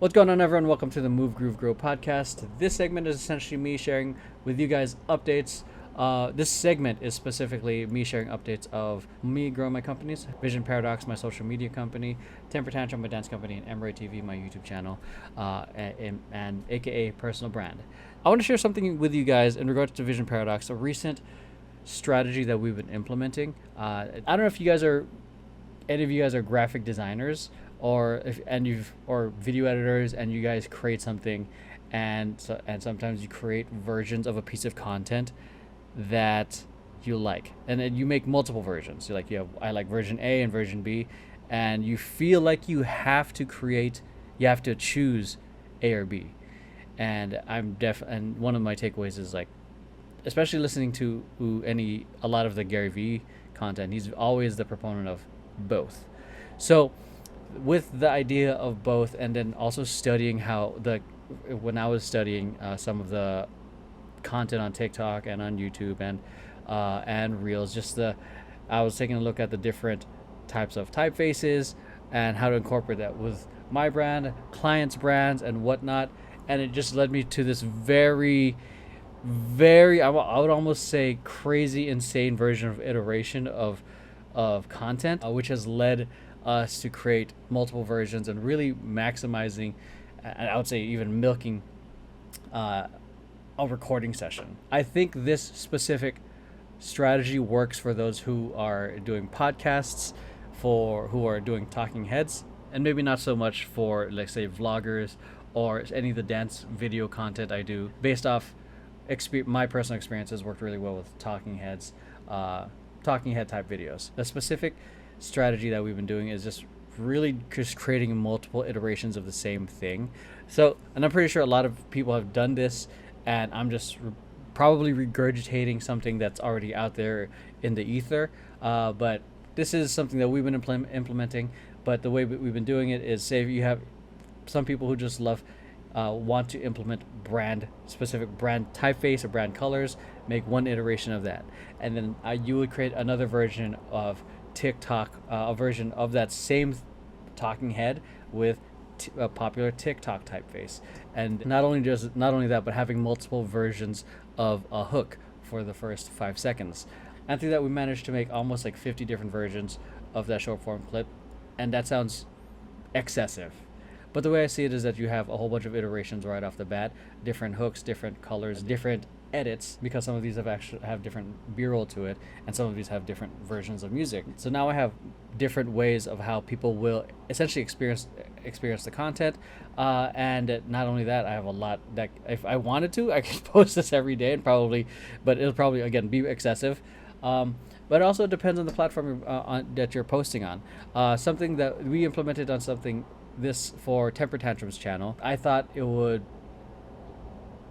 What's going on, everyone? Welcome to the Move, Groove, Grow podcast. This segment is essentially me sharing with you guys updates. This segment is specifically me sharing updates of me growing my companies: Vision Paradox, my social media company; Tantrum, my dance company; and EmeroyTV, my YouTube channel, and aka personal brand. I want to share something with you guys in regards to Vision Paradox, a recent strategy that we've been implementing. I don't know if any of you guys are graphic designers or video editors, and you guys create something, and sometimes you create versions of a piece of content that you like, and then you make multiple versions. I like version A and version B, and you feel like you have to choose A or B. And and one of my takeaways is, like, especially listening to a lot of the Gary Vee content, he's always the proponent of both. So with the idea of both, and then also studying when I was studying some of the content on TikTok and on YouTube and Reels, I was taking a look at the different types of typefaces and how to incorporate that with my brand, clients' brands, and whatnot. And it just led me to this very, I would almost say crazy, insane version of iteration of content, which has led us to create multiple versions and really maximizing, and I would say even milking, a recording session. I think this specific strategy works for those who are doing podcasts, who are doing talking heads, and maybe not so much for, let's say, vloggers or any of the dance video content I do. Based off my personal experiences, worked really well with talking head type videos. The specific strategy that we've been doing is just really just creating multiple iterations of the same thing. And I'm pretty sure a lot of people have done this, and I'm just probably regurgitating something that's already out there in the ether. But this is something that we've been implementing. But the way we've been doing it is, say you have some people who just want to implement specific brand typeface or brand colors, make one iteration of that, and then you would create another version of TikTok, a version of that same talking head with a popular TikTok typeface. And not only that, but having multiple versions of a hook for the first 5 seconds. And through that, we managed to make almost like 50 different versions of that short form clip, and that sounds excessive. But the way I see it is that you have a whole bunch of iterations right off the bat, different hooks, different colors, different edits, because some of these have different B-roll to it, and some of these have different versions of music. So now I have different ways of how people will essentially experience the content, and not only that, I have a lot that if I wanted to, I could post this every day, but it'll probably again be excessive. But it also depends on the platform that you're posting on. Something that we implemented on this for Temper Tantrum's channel, I thought it would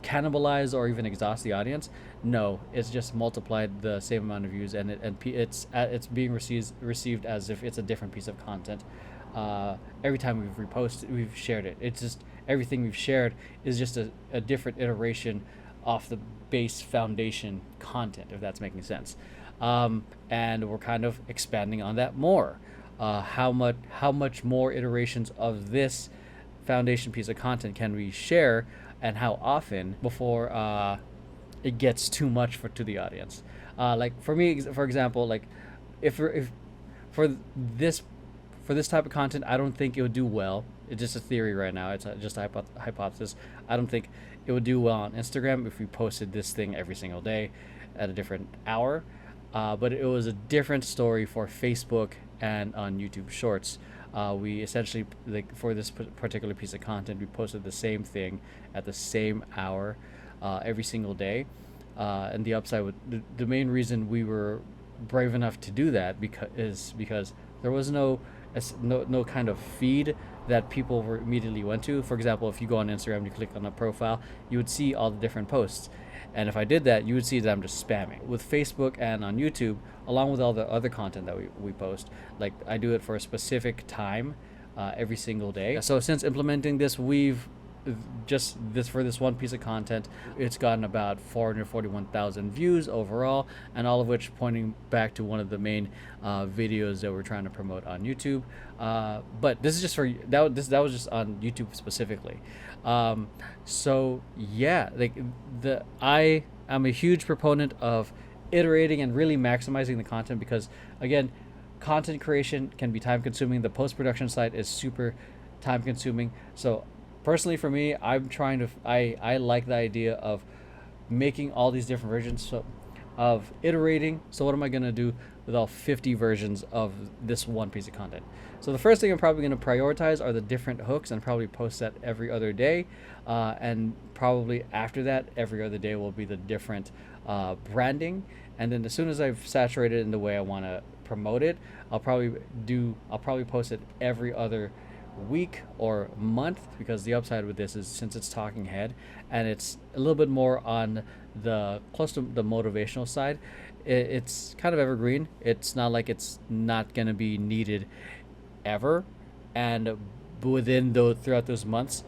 cannibalize or even exhaust the audience. No, it's just multiplied the same amount of views, and it's being received as if it's a different piece of content. Every time we've shared it. It's just everything we've shared is just a different iteration off the base foundation content, if that's making sense. And we're kind of expanding on that more. How much more iterations of this foundation piece of content can we share, and how often before it gets too much to the audience. Like for me, for example, like if for this type of content, I don't think it would do well. It's just a theory right now. It's just a hypothesis. I don't think it would do well on Instagram if we posted this thing every single day at a different hour. But it was a different story for Facebook and on YouTube Shorts. We essentially, like, for this particular piece of content, we posted the same thing at the same hour every single day. And the upside the main reason we were brave enough to do that because there was no kind of feed that people immediately went to. For example, if you go on Instagram and you click on a profile, you would see all the different posts. And if I did that, you would see that I'm just spamming. With Facebook and on YouTube, along with all the other content that we post, like, I do it for a specific time every single day. So since implementing this, we've just this for this one piece of content, it's gotten about 441,000 views overall, and all of which pointing back to one of the main videos that we're trying to promote on YouTube. But this is just for that was just on YouTube specifically. So yeah, like I am a huge proponent of iterating and really maximizing the content, because again, content creation can be time consuming. The post production side is super time consuming. So personally for me, I'm trying to I like the idea of making all these different versions, so of iterating. So what am I going to do with all 50 versions of this one piece of content? So the first thing I'm probably going to prioritize are the different hooks, and probably post that every other day, and probably after that every other day will be the different branding. And then as soon as I've saturated in the way I want to promote it, I'll probably post it every other week or month, because the upside with this is, since it's talking head and it's a little bit more on the close to the motivational side, it's kind of evergreen. It's not like it's not going to be needed ever, and throughout those months,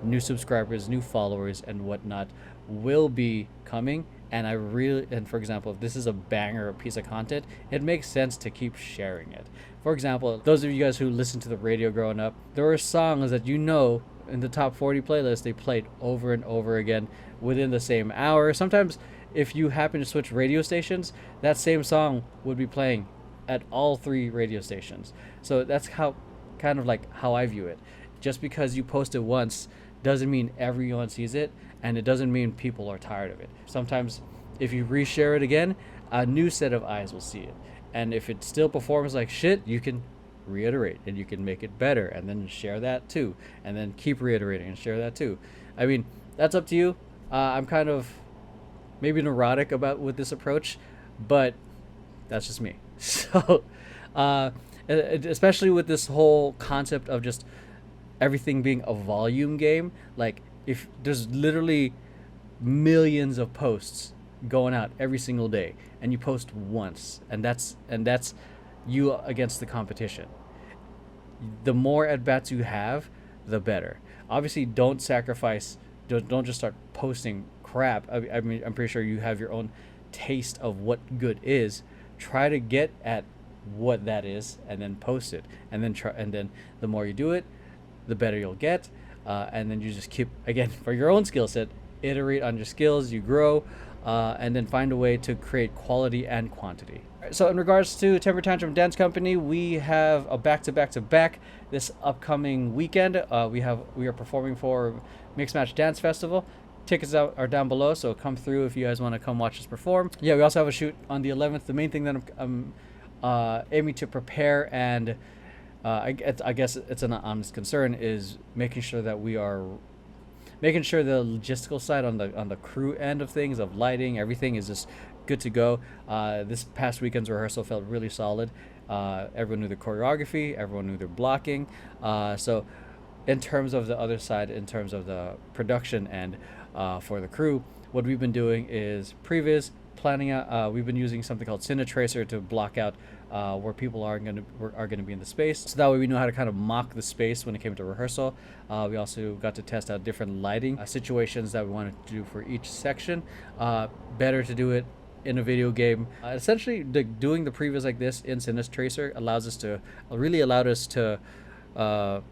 new subscribers, new followers, and whatnot will be coming. And for example, if this is a banger piece of content, it makes sense to keep sharing it. For example, those of you guys who listened to the radio growing up, there were songs that in the top 40 playlist, they played over and over again within the same hour. Sometimes if you happen to switch radio stations, that same song would be playing at all 3 radio stations. So that's how I view it. Just because you post it once doesn't mean everyone sees it, and it doesn't mean people are tired of it. Sometimes if you reshare it again, a new set of eyes will see it. And if it still performs like shit, you can reiterate and you can make it better, and then share that too, and then keep reiterating and share that too. I mean, that's up to you. I'm kind of maybe neurotic with this approach, but that's just me. So especially with this whole concept of just everything being a volume game, like if there's literally millions of posts going out every single day, and you post once, and that's you against the competition, the more at bats you have, the better. Obviously, don't just start posting crap. I mean, I'm pretty sure you have your own taste of what good is. Try to get at what that is, and then post it, and then the more you do it, the better you'll get. And then you just keep, again, for your own skill set, iterate on your skills, you grow, and then find a way to create quality and quantity. So in regards to Temper Tantrum Dance Company, we have a back-to-back this upcoming weekend. We are performing for Mixed Match Dance Festival. Tickets are down below, so come through if you guys want to come watch us perform. Yeah, we also have a shoot on the 11th. The main thing that I'm aiming to prepare, and I guess it's an honest concern, is making sure the logistical side on the crew end of things, of lighting, everything is just good to go. This past weekend's rehearsal felt really solid. Everyone knew the choreography, everyone knew their blocking. So in terms of the other side, in terms of the production end, for the crew, what we've been doing is planning out. We've been using something called CineTracer to block out where people are going to be in the space, so that way we know how to kind of mock the space when it came to rehearsal. We also got to test out different lighting situations that we wanted to do for each section. Better to do it in a video game. Essentially, doing the previews like this in CineTracer allowed us to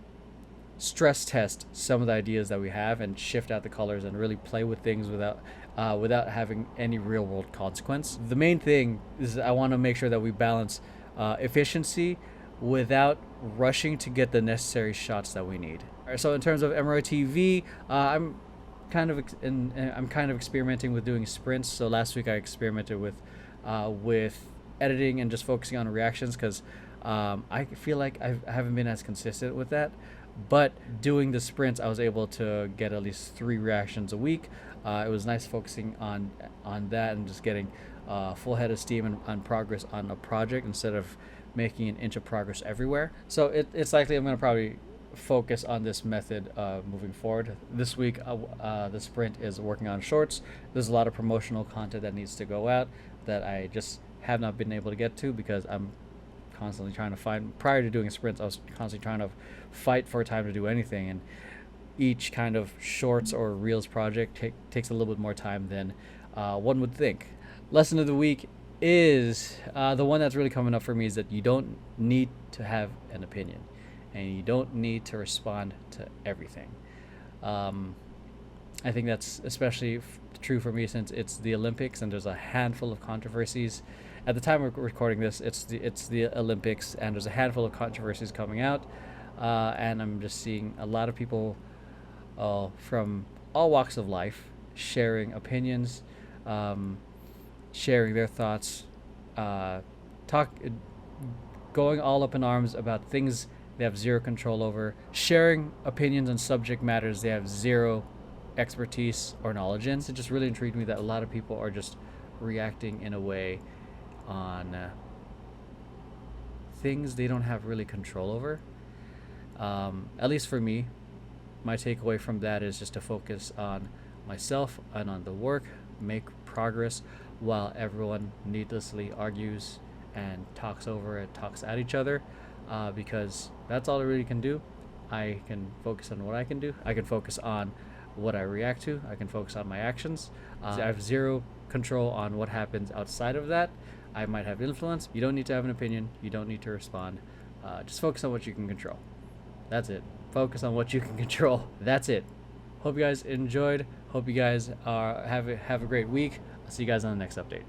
stress test some of the ideas that we have, and shift out the colors, and really play with things without having any real world consequence. The main thing is I want to make sure that we balance efficiency without rushing to get the necessary shots that we need. All right, so in terms of EmeroyTV, I'm kind of experimenting with doing sprints. So last week I experimented with editing and just focusing on reactions, because I feel like I haven't been as consistent with that. But doing the sprints, I was able to get at least 3 reactions a week. It was nice focusing on that, and just getting full head of steam and progress on a project, instead of making an inch of progress everywhere. So it's likely I'm going to probably focus on this method moving forward. This week, the sprint is working on shorts. There's a lot of promotional content that needs to go out that I just have not been able to get to, because I'm constantly trying to find. Prior to doing sprints, I was constantly trying to fight for time to do anything, and each kind of shorts or reels project takes a little bit more time than one would think. Lesson of the week is the one that's really coming up for me is that you don't need to have an opinion, and you don't need to respond to everything. I think that's especially true for me since it's the Olympics and there's a handful of controversies. At the time we're recording this, it's the Olympics and there's a handful of controversies coming out, and I'm just seeing a lot of people from all walks of life sharing opinions, sharing their thoughts, going all up in arms about things they have zero control over, sharing opinions on subject matters they have zero expertise or knowledge in. It just really intrigued me that a lot of people are just reacting in a way on things they don't have really control over. At least for me, my takeaway from that is just to focus on myself and on the work, make progress, while everyone needlessly argues and talks over and talks at each other, because that's all I really can do. I can focus on what I can do. I can focus on what I react to. I can focus on my actions. I have zero control on what happens outside of that. I might have influence. You don't need to have an opinion. You don't need to respond. Just focus on what you can control. That's it. Focus on what you can control. That's it. Hope you guys enjoyed. Hope you guys have a great week. I'll see you guys on the next update.